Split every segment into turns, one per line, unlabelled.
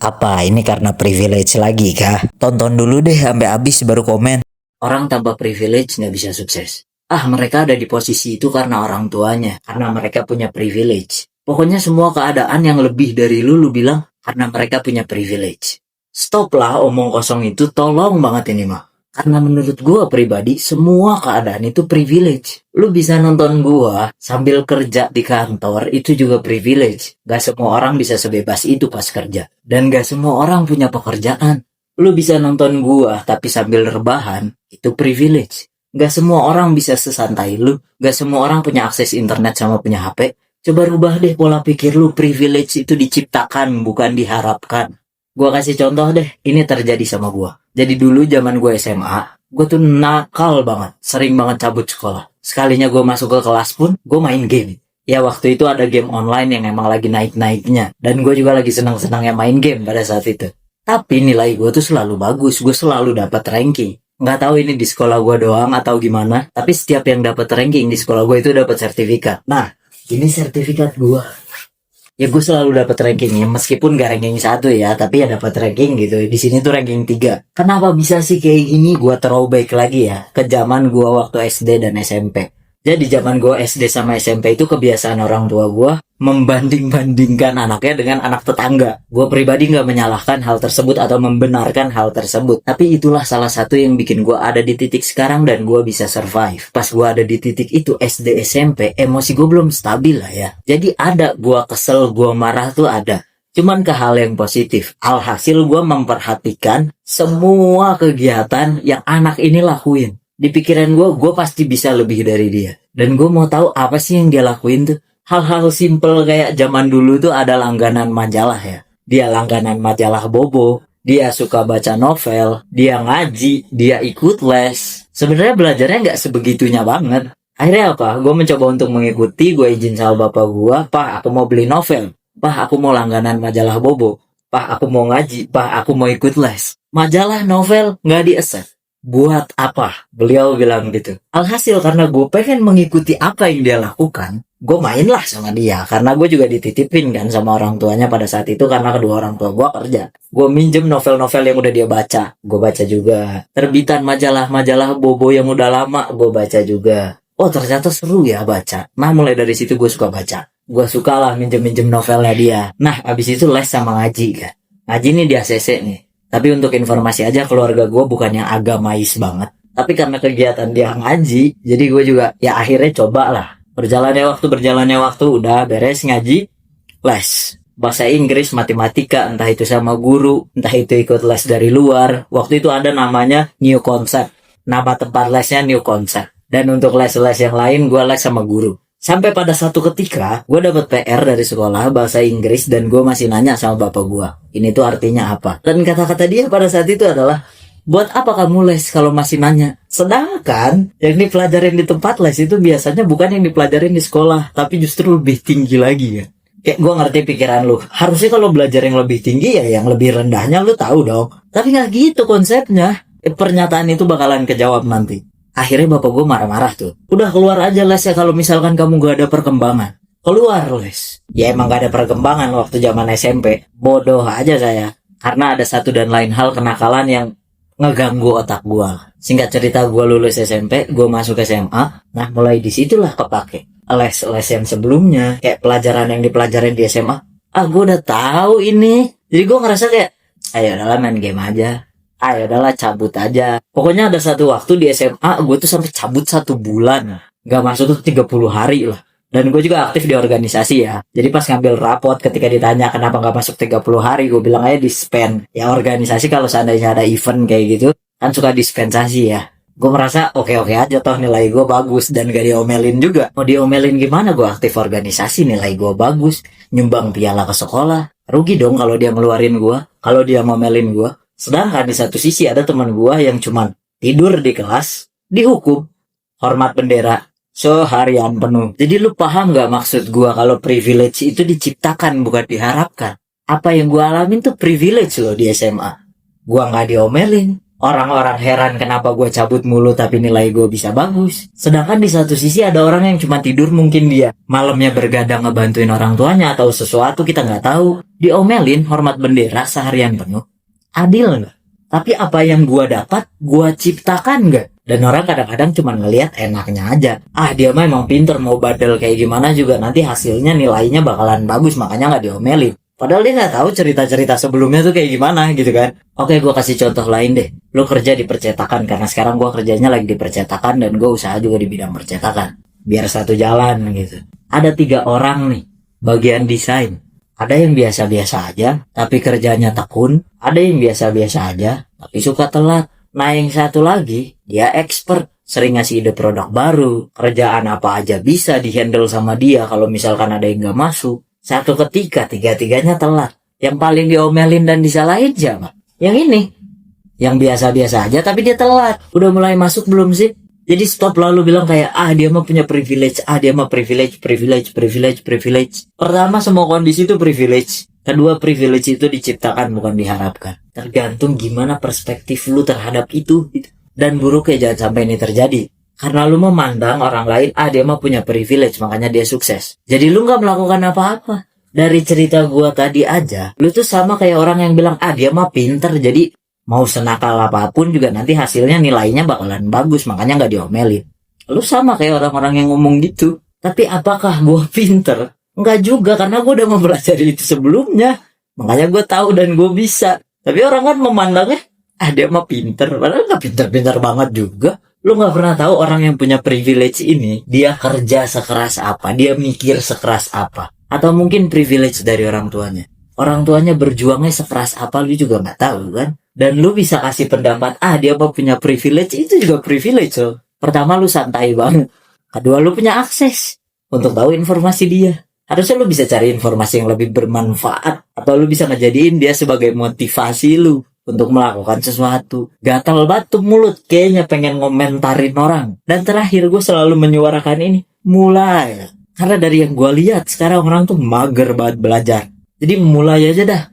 Apa ini karena privilege lagi kah? Tonton dulu deh sampai habis baru komen. Orang tanpa privilege nggak bisa sukses. Mereka ada di posisi itu karena orang tuanya, karena mereka punya privilege. Pokoknya semua keadaan yang lebih dari lu bilang karena mereka punya privilege. Stop lah omong kosong itu, tolong banget ini mah. Karena menurut gua pribadi, semua keadaan itu privilege. Lu bisa nonton gua sambil kerja di kantor, itu juga privilege. Gak semua orang bisa sebebas itu pas kerja. Dan gak semua orang punya pekerjaan. Lu bisa nonton gua tapi sambil rebahan, itu privilege. Gak semua orang bisa sesantai lu. Gak semua orang punya akses internet sama punya HP. Coba rubah deh pola pikir lu, privilege itu diciptakan, bukan diharapkan. Gua kasih contoh deh, ini terjadi sama gua. Jadi dulu zaman gue SMA, gue tuh nakal banget, sering banget cabut sekolah. Sekalinya gue masuk ke kelas pun, gue main game. Ya waktu itu ada game online yang emang lagi naik-naiknya. Dan gue juga lagi senang-senangnya main game pada saat itu. Tapi nilai gue tuh selalu bagus, gue selalu dapat ranking. Nggak tahu ini di sekolah gue doang atau gimana, tapi setiap yang dapat ranking di sekolah gue itu dapat sertifikat. Nah, ini sertifikat gue. Ya gue selalu dapat rankingnya, meskipun gak ranking 1 ya, tapi ya dapat ranking gitu. Di sini tuh ranking 3. Kenapa bisa sih kayak gini? Gue throwback lagi ya ke zaman gue waktu SD dan SMP. Jadi zaman gue SD sama SMP itu kebiasaan orang tua gue membanding-bandingkan anaknya dengan anak tetangga. Gue pribadi gak menyalahkan hal tersebut atau membenarkan hal tersebut. Tapi itulah salah satu yang bikin gue ada di titik sekarang dan gue bisa survive. Pas gue ada di titik itu SD SMP, emosi gue belum stabil lah ya. Jadi ada gue kesel, gue marah tuh ada. Cuman ke hal yang positif. Alhasil gue memperhatikan semua kegiatan yang anak ini lakuin. Di pikiran gue pasti bisa lebih dari dia. Dan gue mau tahu apa sih yang dia lakuin tuh. Hal-hal simple kayak zaman dulu tuh ada langganan majalah ya. Dia langganan majalah Bobo. Dia suka baca novel. Dia ngaji. Dia ikut les. Sebenarnya belajarnya nggak sebegitunya banget. Akhirnya apa? Gue mencoba untuk mengikuti. Gue izin sama bapak gue. Pak, aku mau beli novel. Pak, aku mau langganan majalah Bobo. Pak, aku mau ngaji. Pak, aku mau ikut les. Majalah novel nggak di-accept. Buat apa? Beliau bilang gitu. Alhasil karena gue pengen mengikuti apa yang dia lakukan, gue mainlah sama dia. Karena gue juga dititipin kan sama orang tuanya pada saat itu, karena kedua orang tua gue kerja. Gue minjem novel-novel yang udah dia baca. Gue baca juga. Terbitan majalah-majalah Bobo yang udah lama, gue baca juga. Oh ternyata seru ya baca. Nah mulai dari situ gue suka baca. Gue sukalah minjem-minjem novelnya dia. Nah abis itu les sama ngaji kan. Ngaji nih di ACC nih. Tapi untuk informasi aja, keluarga gue bukan yang agamais banget. Tapi karena kegiatan dia ngaji, jadi gue juga ya akhirnya coba lah. Berjalannya waktu udah beres ngaji, les. Bahasa Inggris, matematika, entah itu sama guru, entah itu ikut les dari luar. Waktu itu ada namanya New Concept. Nama tempat lesnya New Concept. Dan untuk les-les yang lain, gue les sama guru. Sampai pada satu ketika, gue dapet PR dari sekolah bahasa Inggris dan gue masih nanya sama bapak gue. Ini tuh artinya apa? Dan kata-kata dia pada saat itu adalah, buat apa kamu les kalau masih nanya? Sedangkan yang dipelajarin di tempat les itu biasanya bukan yang dipelajarin di sekolah, tapi justru lebih tinggi lagi ya. Kayak gue ngerti pikiran lu. Harusnya kalau belajar yang lebih tinggi ya yang lebih rendahnya lu tahu dong. Tapi gak gitu konsepnya. Pernyataan itu bakalan kejawab nanti. Akhirnya bapak gue marah-marah tuh. Udah keluar aja les ya kalau misalkan kamu gak ada perkembangan. Keluar les. Ya emang gak ada perkembangan waktu zaman SMP. Bodoh aja saya. Karena ada satu dan lain hal kenakalan yang ngeganggu otak gue. Singkat cerita gue lulus SMP, gue masuk SMA. Nah mulai disitulah kepake. Les-les yang sebelumnya, kayak pelajaran yang dipelajarin di SMA. Gue udah tahu ini. Jadi gue ngerasa kayak, ayo udahlah main game aja. Ayo udahlah cabut aja. Pokoknya ada satu waktu di SMA gue tuh sampai cabut 1 bulan. Gak masuk tuh 30 hari lah. Dan gue juga aktif di organisasi ya. Jadi pas ngambil rapot ketika ditanya kenapa gak masuk 30 hari, gue bilang aja dispen. Ya organisasi kalau seandainya ada event kayak gitu kan suka dispensasi ya. Gue merasa oke-oke aja toh nilai gue bagus dan gak diomelin juga. Mau diomelin gimana, gue aktif organisasi, nilai gue bagus, nyumbang piala ke sekolah. Rugi dong kalau dia ngeluarin gue, kalau dia ngomelin gue. Sedangkan di satu sisi ada teman gue yang cuman tidur di kelas, dihukum, hormat bendera, seharian penuh. Jadi lu paham gak maksud gue kalau privilege itu diciptakan bukan diharapkan? Apa yang gue alamin tuh privilege loh di SMA. Gue gak diomelin, Orang-orang heran kenapa gue cabut mulu tapi nilai gue bisa bagus. Sedangkan di satu sisi ada orang yang cuma tidur, mungkin dia malamnya bergadang ngebantuin orang tuanya atau sesuatu kita nggak tahu. Diomelin hormat bendera seharian penuh. Adil nggak? Tapi apa yang gue dapat, gue ciptakan nggak? Dan orang kadang-kadang cuma ngelihat enaknya aja. Ah, dia mah emang pinter, mau badal kayak gimana juga nanti hasilnya nilainya bakalan bagus, makanya nggak diomelin. Padahal dia nggak tahu cerita-cerita sebelumnya tuh kayak gimana gitu kan. Oke, gue kasih contoh lain deh. Lu kerja di percetakan, karena sekarang gue kerjanya lagi di percetakan dan gue usaha juga di bidang percetakan. Biar satu jalan gitu. Ada 3 orang nih, bagian desain. Ada yang biasa-biasa aja, tapi kerjanya tekun. Ada yang biasa-biasa aja, tapi suka telat. Nah, yang satu lagi, dia expert. Sering ngasih ide produk baru. Kerjaan apa aja bisa dihandle sama dia kalau misalkan ada yang gak masuk. Satu ketika, tiga-tiganya telat. Yang paling diomelin dan disalahin siapa? Yang ini. Yang biasa-biasa aja tapi dia telat. Udah mulai masuk belum sih? Jadi stop lalu bilang kayak, dia mah punya privilege. Dia mah privilege. Pertama, semua kondisi itu privilege. Kedua, privilege itu diciptakan bukan diharapkan. Tergantung gimana perspektif lu terhadap itu. Dan buruknya jangan sampai ini terjadi. Karena lu memandang orang lain, dia mah punya privilege, makanya dia sukses. Jadi lu gak melakukan apa-apa. Dari cerita gua tadi aja, lu tuh sama kayak orang yang bilang, dia mah pinter, jadi mau senakal apapun juga nanti hasilnya nilainya bakalan bagus, makanya gak diomelin. Lu sama kayak orang-orang yang ngomong gitu. Tapi apakah gua pinter? Enggak juga, karena gua udah mempelajari itu sebelumnya. Makanya gua tahu dan gua bisa. Tapi orang kan memandangnya, dia mah pinter, padahal gak pinter-pinter banget juga. Lu gak pernah tahu orang yang punya privilege ini, dia kerja sekeras apa, dia mikir sekeras apa. Atau mungkin privilege dari orang tuanya. Orang tuanya berjuangnya sekeras apa, lu juga gak tahu kan. Dan lu bisa kasih pendapat, dia mau punya privilege, itu juga privilege loh. Pertama, lu santai banget. Kedua, lu punya akses untuk tahu informasi dia. Harusnya lu bisa cari informasi yang lebih bermanfaat. Atau lu bisa ngejadiin dia sebagai motivasi lu untuk melakukan sesuatu. Gatal batu mulut, kayaknya pengen ngomentarin orang. Dan terakhir, gue selalu menyuarakan ini, mulai. Karena dari yang gue lihat sekarang orang tuh mager banget belajar. Jadi mulai aja dah,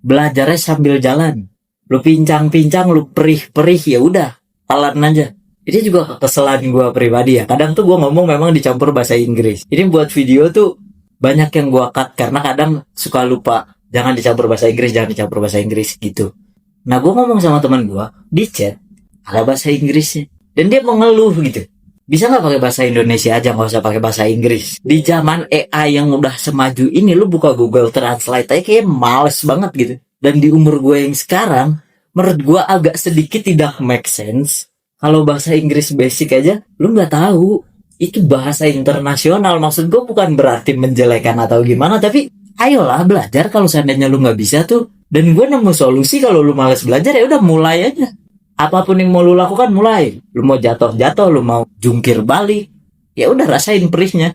belajarnya sambil jalan. Lu pincang-pincang, lu perih-perih, ya udah, telan aja. Ini juga kesalahan gue pribadi ya. Kadang tuh gue ngomong memang dicampur bahasa Inggris. Ini buat video tuh banyak yang gue cut karena kadang suka lupa. Jangan dicampur bahasa Inggris gitu. Nah, gue ngomong sama teman gue di chat ada bahasa Inggrisnya, dan dia mengeluh gitu. Bisa nggak pakai bahasa Indonesia aja, nggak usah pakai bahasa Inggris. Di zaman AI yang udah semaju ini, lu buka Google Translate aja kayak males banget gitu. Dan di umur gue yang sekarang, menurut gue agak sedikit tidak make sense. Kalau bahasa Inggris basic aja, lu nggak tahu itu bahasa internasional. Maksud gue bukan berarti menjelekan atau gimana, tapi ayolah belajar. Kalau seandainya lu nggak bisa tuh. Dan gue nemu solusi, kalau lu malas belajar ya udah mulai aja. Apapun yang mau lu lakukan mulai. Lu mau jatuh, lu mau jungkir balik, ya udah rasain perihnya.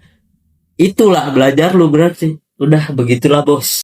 Itulah belajar lu berarti. Udah begitulah bos.